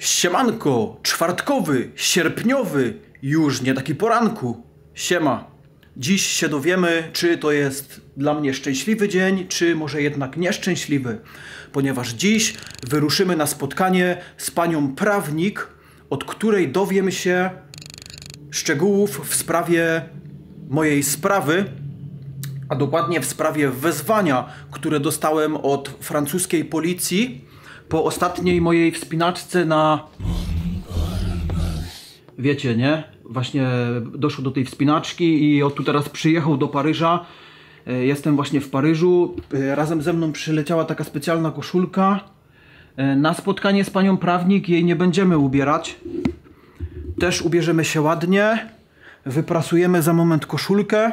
Siemanko, czwartkowy, sierpniowy, już nie taki poranku. Siema. Dziś się dowiemy, czy to jest dla mnie szczęśliwy dzień, czy może jednak nieszczęśliwy. Ponieważ dziś wyruszymy na spotkanie z panią prawnik, od której dowiemy się szczegółów w sprawie mojej sprawy, a dokładnie w sprawie wezwania, które dostałem od francuskiej policji po ostatniej mojej wspinaczce na... Wiecie, nie? Właśnie doszło do tej wspinaczki i tu teraz przyjechał do Paryża. Jestem właśnie w Paryżu. Razem ze mną przyleciała taka specjalna koszulka. Na spotkanie z panią prawnik jej nie będziemy ubierać. Też ubierzemy się ładnie. Wyprasujemy za moment koszulkę.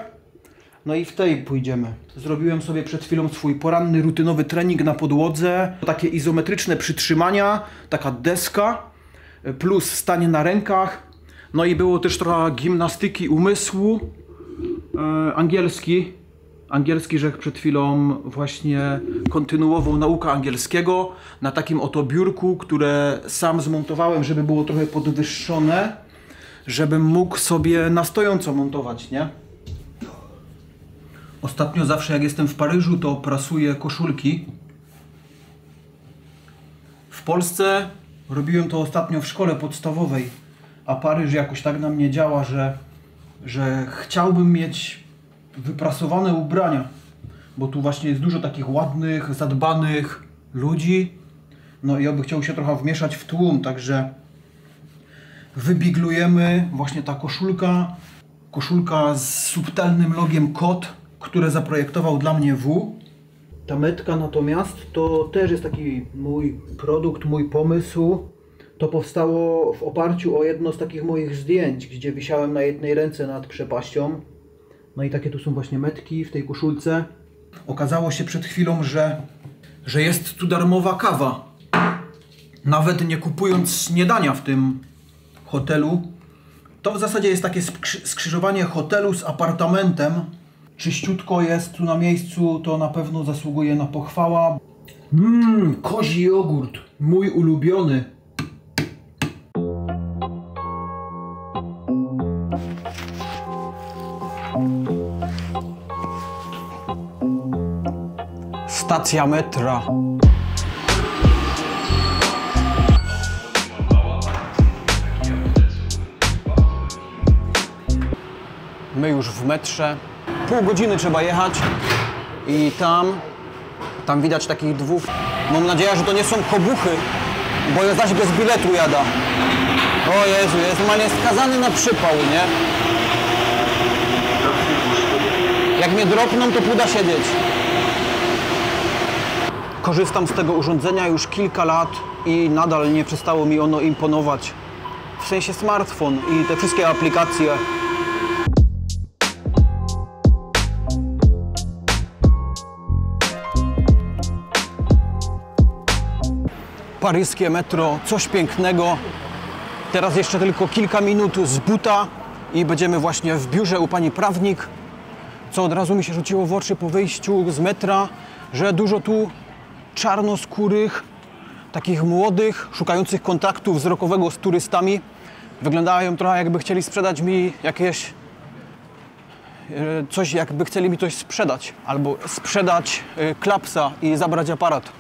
No i w tej pójdziemy. Zrobiłem sobie przed chwilą swój poranny, rutynowy trening na podłodze. Takie izometryczne przytrzymania, taka deska, plus stanie na rękach. No i było też trochę gimnastyki umysłu. Angielski, że przed chwilą właśnie kontynuował naukę angielskiego na takim oto biurku, które sam zmontowałem, żeby było trochę podwyższone, żebym mógł sobie na stojąco montować, nie? Ostatnio zawsze jak jestem w Paryżu, to prasuję koszulki. W Polsce robiłem to ostatnio w szkole podstawowej, a Paryż jakoś tak na mnie działa, że chciałbym mieć wyprasowane ubrania, bo tu właśnie jest dużo takich ładnych, zadbanych ludzi. No i ja bym chciał się trochę wmieszać w tłum, także wybiglujemy. Właśnie ta koszulka z subtelnym logiem KOT, które zaprojektował dla mnie W. Ta metka natomiast to też jest taki mój produkt, mój pomysł. To powstało w oparciu o jedno z takich moich zdjęć, gdzie wisiałem na jednej ręce nad przepaścią. No i takie tu są właśnie metki w tej koszulce. Okazało się przed chwilą, że jest tu darmowa kawa. Nawet nie kupując śniadania w tym hotelu. To w zasadzie jest takie skrzyżowanie hotelu z apartamentem. Czyściutko jest tu na miejscu, to na pewno zasługuje na pochwała. Kozi jogurt, mój ulubiony. Stacja metra. My już w metrze. Pół godziny trzeba jechać i tam widać takich dwóch. Mam nadzieję, że to nie są kobuchy, bo ja zaś bez biletu jada. O Jezu, jest normalnie skazany na przypał, nie? Jak mnie dropną, to pójdę siedzieć. Korzystam z tego urządzenia już kilka lat i nadal nie przestało mi ono imponować. W sensie smartfon i te wszystkie aplikacje. Paryskie metro, coś pięknego. Teraz jeszcze tylko kilka minut z buta i będziemy właśnie w biurze u pani prawnik. Co od razu mi się rzuciło w oczy po wyjściu z metra, że dużo tu czarnoskórych, takich młodych, szukających kontaktu wzrokowego z turystami. Wyglądają trochę, jakby chcieli sprzedać mi jakieś coś, jakby chcieli mi coś sprzedać, albo sprzedać klapsa i zabrać aparat.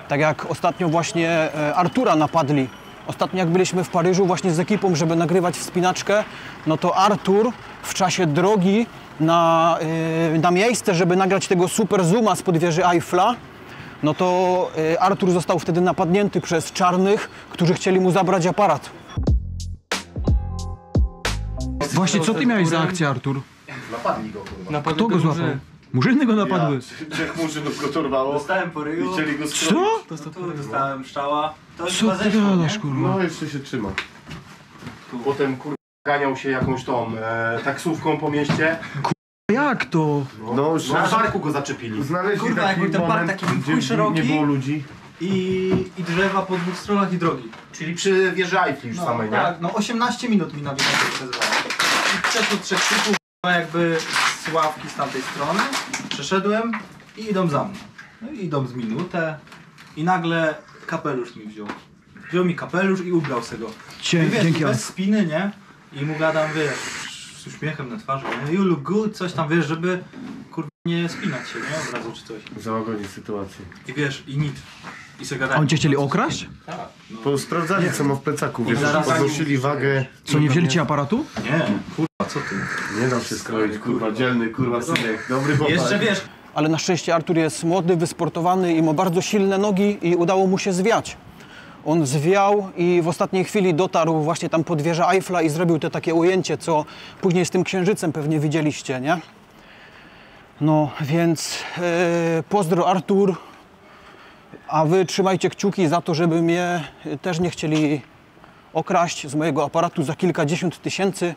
Tak jak ostatnio właśnie Artura napadli. Ostatnio jak byliśmy w Paryżu właśnie z ekipą, żeby nagrywać wspinaczkę, no to Artur w czasie drogi na miejsce, żeby nagrać tego super zooma spod wieży Eiffla, no to Artur został wtedy napadnięty przez czarnych, którzy chcieli mu zabrać aparat. Właśnie, co ty miałeś za akcję, Artur? Napadli go, kurwa. Kto go złapał? Murzyny go napadły. Trzech murzynów go torwało. Dostałem po ryju. I chcieli go skrobić. Co? Dostałem strzała. To Co ty gadasz, kurwa? No jeszcze się trzyma. Potem kurwa ganiał się jakąś tą taksówką po mieście. Jak to? No na barku go zaczepili. Znaleźli Kurwa, taki jakby ten park moment, taki gdzie szeroki. nie było ludzi. I drzewa po dwóch stronach i drogi. Czyli przy wieży Eiffli już samej, nie? Tak, no 18 minut mi nawigacja przezwała. I przeszło trzech krzyków, jakby z ławki z tamtej strony. Przeszedłem i idą za mną. No i idą z minutę i nagle kapelusz mi wziął. wziął mi kapelusz i ubrał se go. I wiesz, Dzięki. bez spiny, nie? I mu gadam, wiesz, z uśmiechem na twarzy, nie? You look good, coś tam, wiesz, żeby kurwa nie spinać się, nie? Od razu czy coś. Załagodzić sytuację. I wiesz, i nic. I se A gadałem. oni cię chcieli okraść? Tak. No. Bo sprawdzali co ma w plecaku, wiesz, zaraz- podnosili wagę. Co, nie wzięli ci aparatu? Nie, kurwa, co ty? Nie dał się skroić, kurwa, dzielny, kurwa, synek, dobry chłopak. Jeszcze wiesz, Ale na szczęście Artur jest młody, wysportowany i ma bardzo silne nogi i udało mu się zwiać. On zwiał i w ostatniej chwili dotarł właśnie tam pod wieżę Eiffla i zrobił to takie ujęcie, co później z tym księżycem pewnie widzieliście, nie? No, więc pozdro Artur, a wy trzymajcie kciuki za to, żeby mnie też nie chcieli okraść z mojego aparatu za kilkadziesiąt tysięcy.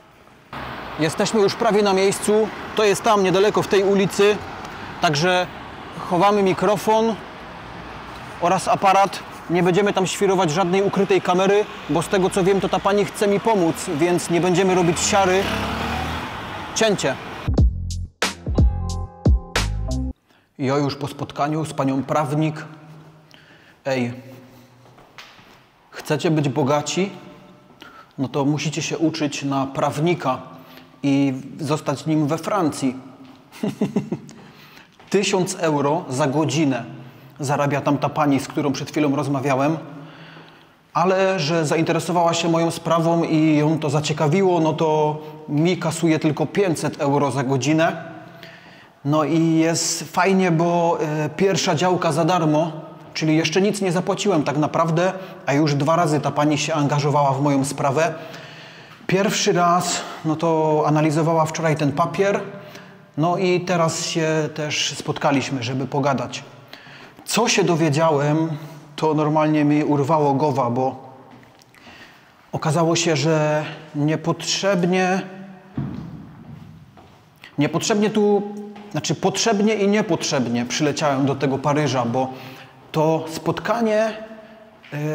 Jesteśmy już prawie na miejscu, to jest tam niedaleko w tej ulicy, także chowamy mikrofon oraz aparat. Nie będziemy tam świrować żadnej ukrytej kamery, bo z tego co wiem, to ta pani chce mi pomóc, więc nie będziemy robić siary. Cięcie. Ja już po spotkaniu z panią prawnik. Ej, chcecie być bogaci? No to musicie się uczyć na prawnika i zostać nim we Francji. 1000 euro za godzinę zarabia tam ta pani, z którą przed chwilą rozmawiałem, ale że zainteresowała się moją sprawą i ją to zaciekawiło, no to mi kasuje tylko 500 euro za godzinę. No i jest fajnie, bo pierwsza działka za darmo, czyli jeszcze nic nie zapłaciłem tak naprawdę, a już 2 razy ta pani się angażowała w moją sprawę. Pierwszy raz, no to analizowała wczoraj ten papier, no i teraz się też spotkaliśmy, żeby pogadać. Co się dowiedziałem, to normalnie mi urwało głowa, bo okazało się, że niepotrzebnie potrzebnie i niepotrzebnie przyleciałem do tego Paryża, bo to spotkanie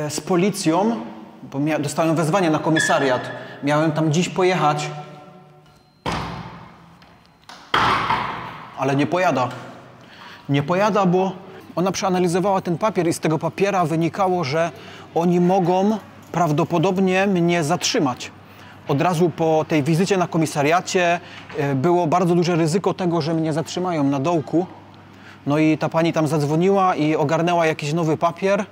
z policją, bo dostałem wezwanie na komisariat, miałem tam dziś pojechać, ale nie pojada. Nie pojada, bo ona przeanalizowała ten papier i z tego papiera wynikało, że oni mogą prawdopodobnie mnie zatrzymać. Od razu po tej wizycie na komisariacie było bardzo duże ryzyko tego, że mnie zatrzymają na dołku. No i ta pani tam zadzwoniła i ogarnęła jakiś nowy papier,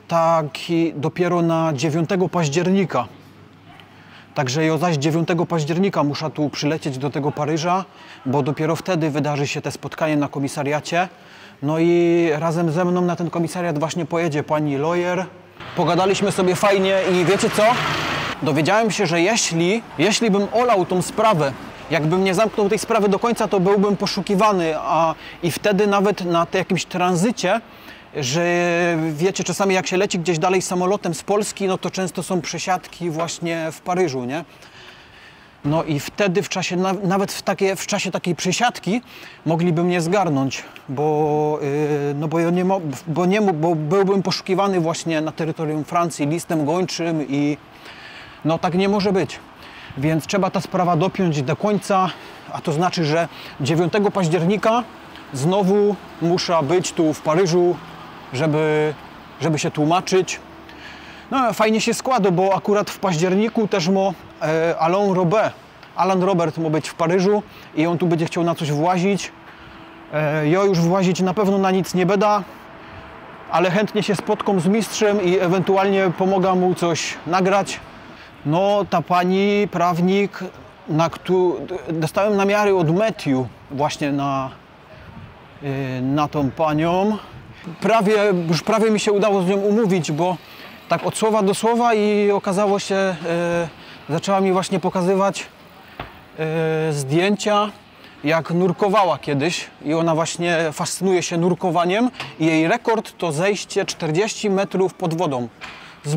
taki dopiero na 9 października. Także ja zaś 9 października muszę tu przylecieć do tego Paryża, bo dopiero wtedy wydarzy się te spotkanie na komisariacie. No i razem ze mną na ten komisariat właśnie pojedzie pani lawyer. Pogadaliśmy sobie fajnie i wiecie co? Dowiedziałem się, że jeśli bym olał tą sprawę, jakbym nie zamknął tej sprawy do końca, to byłbym poszukiwany, i wtedy nawet na jakimś tranzycie, że wiecie, czasami jak się leci gdzieś dalej samolotem z Polski, no to często są przesiadki właśnie w Paryżu, nie? No i wtedy nawet w czasie takiej przesiadki mogliby mnie zgarnąć, bo byłbym poszukiwany właśnie na terytorium Francji listem gończym i no tak nie może być. Więc trzeba ta sprawa dopiąć do końca, a to znaczy, że 9 października znowu muszę być tu w Paryżu, żeby się tłumaczyć. No fajnie się składa, bo akurat w październiku też Alan Robert ma być w Paryżu i on tu będzie chciał na coś włazić. Ja już włazić na pewno na nic nie będę, ale chętnie się spotkam z mistrzem i ewentualnie pomogę mu coś nagrać. No ta pani prawnik, dostałem namiary od Matthew właśnie na tą panią. Już prawie mi się udało z nią umówić, bo tak od słowa do słowa i okazało się, zaczęła mi właśnie pokazywać zdjęcia, jak nurkowała kiedyś i ona właśnie fascynuje się nurkowaniem i jej rekord to zejście 40 metrów pod wodą. Z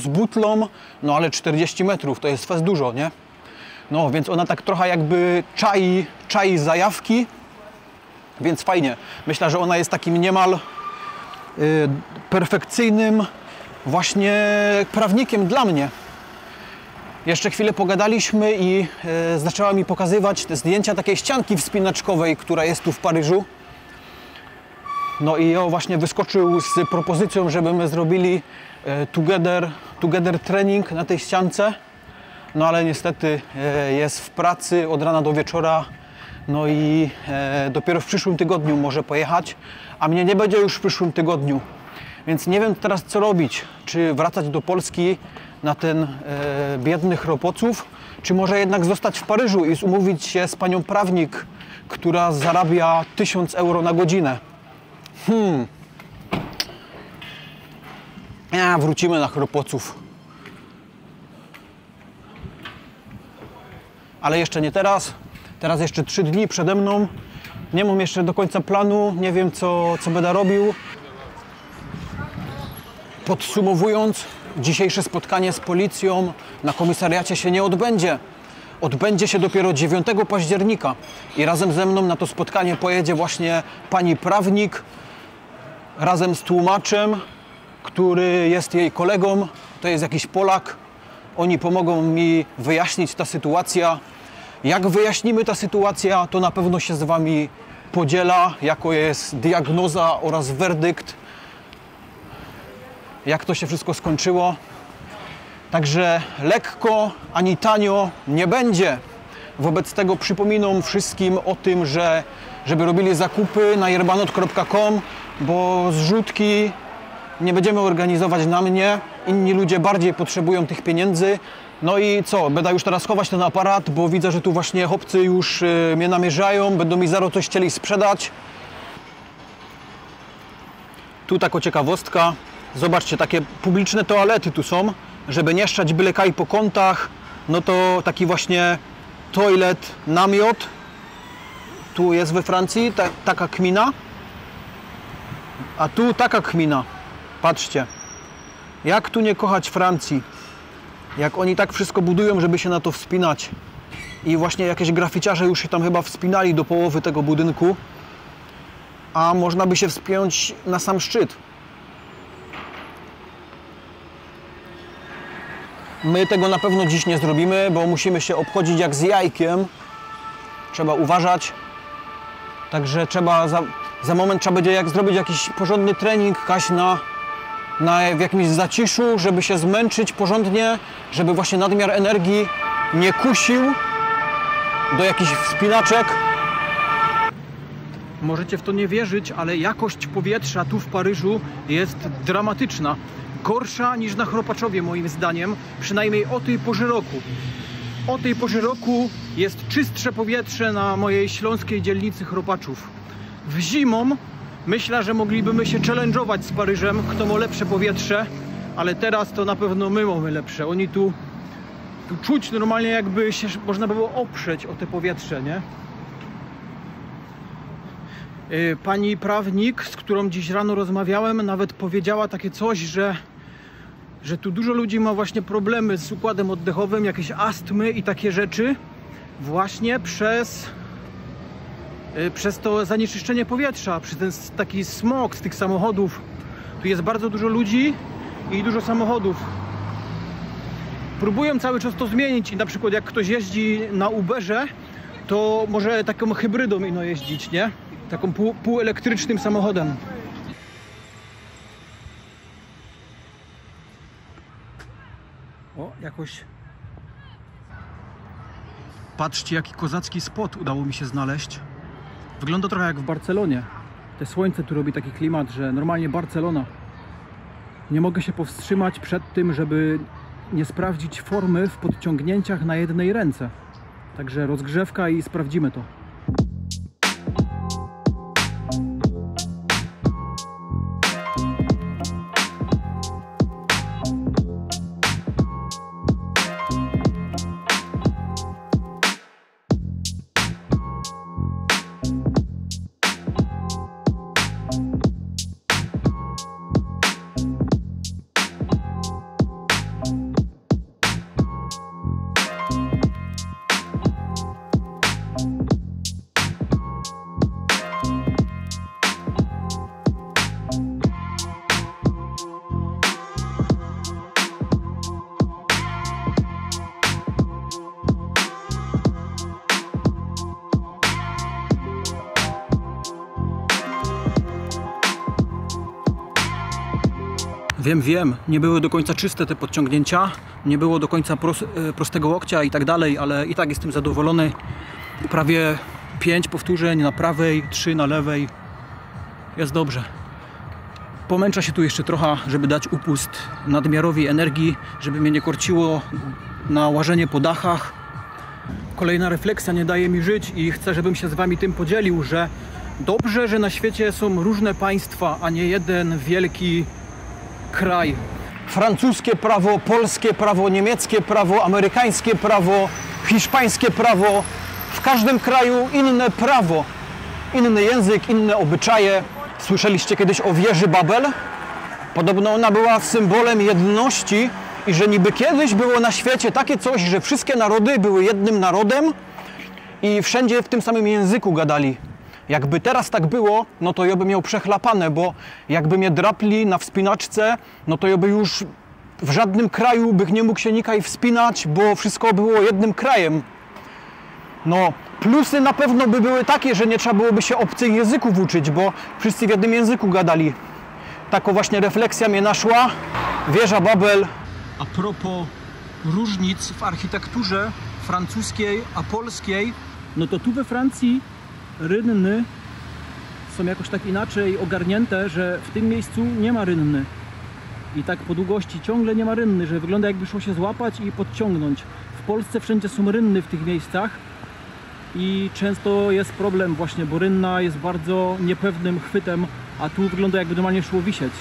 butlą, no ale 40 metrów to jest fest dużo, nie? No więc ona tak trochę jakby czai zajawki, więc fajnie. Myślę, że ona jest takim niemal perfekcyjnym właśnie prawnikiem dla mnie. Jeszcze chwilę pogadaliśmy i zaczęła mi pokazywać te zdjęcia takiej ścianki wspinaczkowej, która jest tu w Paryżu. No i ja właśnie wyskoczył z propozycją, żeby my zrobili together trening na tej ściance. No ale niestety jest w pracy od rana do wieczora. No i dopiero w przyszłym tygodniu może pojechać, a mnie nie będzie już w przyszłym tygodniu. Więc nie wiem teraz co robić. Czy wracać do Polski na ten biednych Chropoców, czy może jednak zostać w Paryżu i umówić się z panią prawnik, która zarabia 1000 euro na godzinę. Wrócimy na Chropoców. Ale jeszcze nie teraz. Teraz jeszcze 3 dni przede mną. Nie mam jeszcze do końca planu. Nie wiem co będę robił. Podsumowując, dzisiejsze spotkanie z policją na komisariacie się nie odbędzie. Odbędzie się dopiero 9 października i razem ze mną na to spotkanie pojedzie właśnie pani prawnik razem z tłumaczem, który jest jej kolegą, to jest jakiś Polak. Oni pomogą mi wyjaśnić tę sytuację. Jak wyjaśnimy tę sytuację, to na pewno się z wami podziela, jako jest diagnoza oraz werdykt, jak to się wszystko skończyło. Także lekko ani tanio nie będzie. Wobec tego przypominam wszystkim o tym, żeby robili zakupy na yerbanot.com, bo zrzutki nie będziemy organizować na mnie. Inni ludzie bardziej potrzebują tych pieniędzy. No i co? Będę już teraz chować ten aparat, bo widzę, że tu właśnie chłopcy już mnie namierzają. Będą mi zaraz coś chcieli sprzedać. Tu taka ciekawostka. Zobaczcie, takie publiczne toalety tu są, żeby nie szczać byle kaj po kątach. No to taki właśnie toilet namiot. Tu jest we Francji taka kmina. A tu taka kmina. Patrzcie. Jak tu nie kochać Francji? Jak oni tak wszystko budują, żeby się na to wspinać. I właśnie jakieś graficiarze już się tam chyba wspinali do połowy tego budynku. A można by się wspiąć na sam szczyt. My tego na pewno dziś nie zrobimy, bo musimy się obchodzić jak z jajkiem. Trzeba uważać. Także za moment trzeba będzie zrobić jakiś porządny trening, w jakimś zaciszu, żeby się zmęczyć porządnie, żeby właśnie nadmiar energii nie kusił do jakichś wspinaczek. Możecie w to nie wierzyć, ale jakość powietrza tu w Paryżu jest dramatyczna. Gorsza niż na Chropaczowie moim zdaniem, przynajmniej o tej porze roku. O tej porze roku jest czystsze powietrze na mojej śląskiej dzielnicy Chropaczów. W zimą myślę, że moglibyśmy się challenge'ować z Paryżem, kto ma lepsze powietrze, ale teraz to na pewno my mamy lepsze. Oni tu czuć normalnie, jakby się można było oprzeć o te powietrze, nie? Pani prawnik, z którą dziś rano rozmawiałem, nawet powiedziała takie coś, że tu dużo ludzi ma właśnie problemy z układem oddechowym, jakieś astmy i takie rzeczy, właśnie przez to zanieczyszczenie powietrza, przez ten taki smog z tych samochodów. Tu jest bardzo dużo ludzi i dużo samochodów. Próbuję cały czas to zmienić i na przykład jak ktoś jeździ na Uberze, to może taką hybrydą ino jeździć, nie? Taką półelektrycznym samochodem. O, jakoś... Patrzcie, jaki kozacki spot udało mi się znaleźć. Wygląda trochę jak w Barcelonie. Te słońce tu robi taki klimat, że normalnie Barcelona. Nie mogę się powstrzymać przed tym, żeby nie sprawdzić formy w podciągnięciach na jednej ręce. Także rozgrzewka i sprawdzimy to. Wiem, nie były do końca czyste te podciągnięcia, nie było do końca prostego łokcia i tak dalej, ale i tak jestem zadowolony. Prawie 5 powtórzeń na prawej, 3 na lewej. Jest dobrze. Pomęczę się tu jeszcze trochę, żeby dać upust nadmiarowi energii, żeby mnie nie korciło na łażenie po dachach. Kolejna refleksja nie daje mi żyć i chcę, żebym się z wami tym podzielił, że dobrze, że na świecie są różne państwa, a nie jeden wielki kraj. Francuskie prawo, polskie prawo, niemieckie prawo, amerykańskie prawo, hiszpańskie prawo. W każdym kraju inne prawo, inny język, inne obyczaje. Słyszeliście kiedyś o wieży Babel? Podobno ona była symbolem jedności i że niby kiedyś było na świecie takie coś, że wszystkie narody były jednym narodem i wszędzie w tym samym języku gadali. Jakby teraz tak było, no to ja bym miał przechlapane, bo jakby mnie drapli na wspinaczce, no to ja by już w żadnym kraju bych nie mógł się nikaj wspinać, bo wszystko było jednym krajem. No, plusy na pewno by były takie, że nie trzeba byłoby się obcych języków uczyć, bo wszyscy w jednym języku gadali. Taka właśnie refleksja mnie naszła. Wieża Babel. A propos różnic w architekturze francuskiej a polskiej, no to tu we Francji rynny są jakoś tak inaczej ogarnięte, że w tym miejscu nie ma rynny. I tak po długości ciągle nie ma rynny, że wygląda jakby szło się złapać i podciągnąć. W Polsce wszędzie są rynny w tych miejscach i często jest problem właśnie, bo rynna jest bardzo niepewnym chwytem, a tu wygląda jakby normalnie szło wisieć.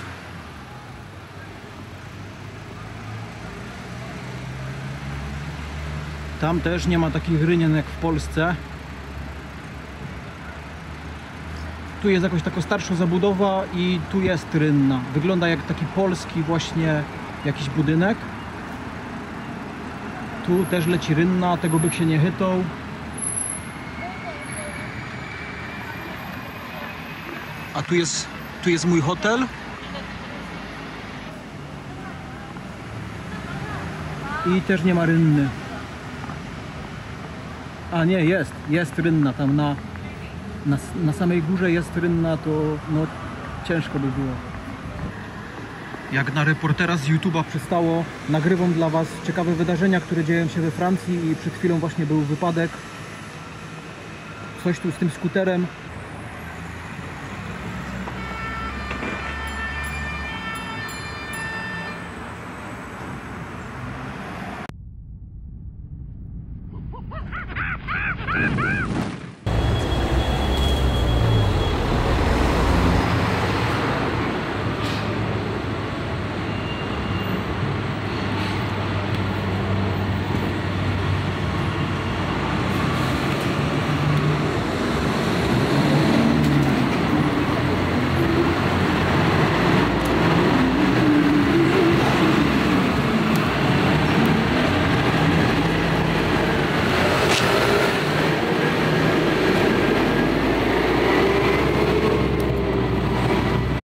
Tam też nie ma takich rynien jak w Polsce. Tu jest jakoś taka starsza zabudowa i tu jest rynna. Wygląda jak taki polski właśnie jakiś budynek. Tu też leci rynna, tego bych się nie chytał. A tu jest mój hotel. I też nie ma rynny. A nie, jest rynna tam na samej górze jest rynna, to no ciężko by było. Jak na reportera z YouTube'a przystało, nagrywam dla was ciekawe wydarzenia, które dzieją się we Francji i przed chwilą właśnie był wypadek. Coś tu z tym skuterem.